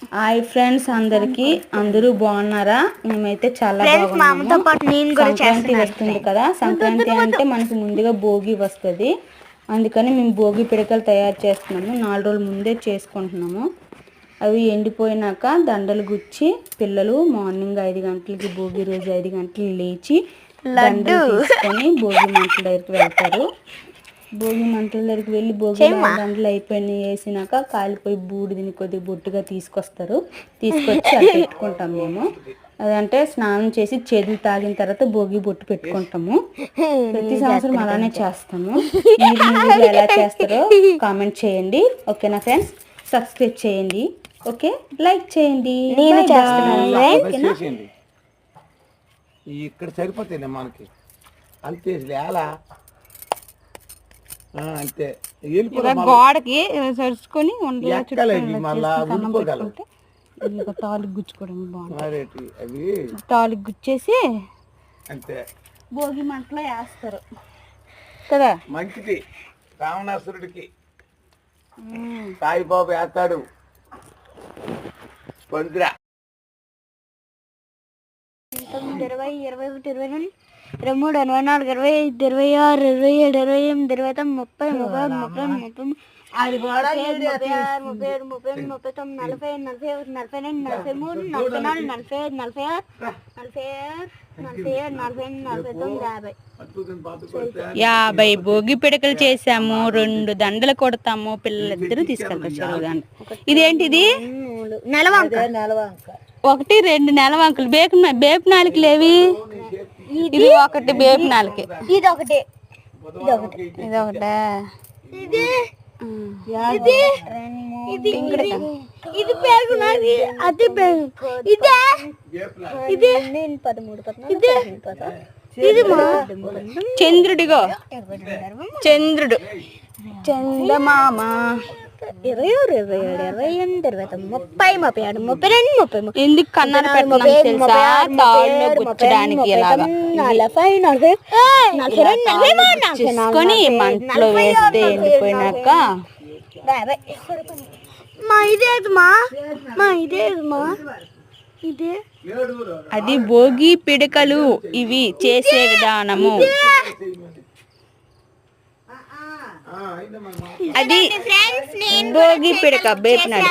Hi friends, అందరూ బాగున్నారా? మేమైతే చాలా బాగున్నాము. సంక్రాంతి వస్తుంది కదా, సంక్రాంతి అంటే మనకు ముందుగా భోగి వస్తుంది. అందుకని మేము భోగి పిడకలు తయారు చేస్తున్నాము. 4 రోజుల ముందే చేసుకుంటున్నాము. అవి ఎండిపోయినాక దండలు గుచ్చి పిల్లలు మార్నింగ్ 5 గంటలకి, భోగి రోజు 5 గంటలకు లేచి దండలు తీసుకొని భోగి మంటల దగ్గరికి వెళ్తారు. భోగి మంటల దగ్గరికి వెళ్ళి భోగి దండలు అయిపోయినాయి వేసినాక కాలిపోయి బూడిదని కొద్దిగా బొట్టుగా తీసుకొస్తారు. తీసుకొచ్చి అది పెట్టుకుంటాం మేము. అదంటే స్నానం చేసి చేతులు తాగిన తర్వాత భోగి బొట్టు పెట్టుకుంటాము. ప్రతి సంవత్సరం అలానే చేస్తాము. మీరు ఎలా చేస్తారో కామెంట్ చేయండి. ఓకేనా ఫ్రెండ్స్? సబ్స్క్రైబ్ చేయండి. ఓకే, లైక్ చేయండి. నేను చేస్తున్నాను. ఇక్కడ సరిపోతాయి మనకి అంతే. ఎలా అంతే గోడకి సరుచుకొని తాలికి గుచ్చుకోవడం బాగుంటుంది. అవి తాలికి గుచ్చేసి అంతే భోగి మంటలో వేస్తారు కదా. మంచిది. రావణాసురుడికి సాయిబాబు వేస్తాడు. పందిరా 20, 21, 22, 23, 24, 25, 26, 27, 28, 29, 30, 31, 32, 33, 34, 45, 46, 47, భోగి పిడకలు చేసాము. 2 దండలు కొడతాము. పిల్లలిద్దరూ తీసుకెళ్తారు చెరువు దండ. ఇదేంటిది? నెలవంక. 1, 2 నెలవంకలు. బేపు నాలుకలు ఏవి? ఇది 1 బేపు నాలుకే. ఇది ఒకటే. ఇది పేరు నాది. అది పేరు ఇదే. ఇది 13, 14, ఇది చంద్రుడిగో. చంద్రుడు చందమామ. 26, 27, 28, 29, 30, 31, 32, 33. ఎందుకు కన్నారు పెట్టడం తెలుసా? తాళ్ళలో గుచ్చడానికి ఇలాగా 40, 40 మంటలో వేస్తే ఎండిపోయినాక అది భోగి పిడకలు. ఇవి చేసే విధానము అది భోగి పిడక బేపినాడు.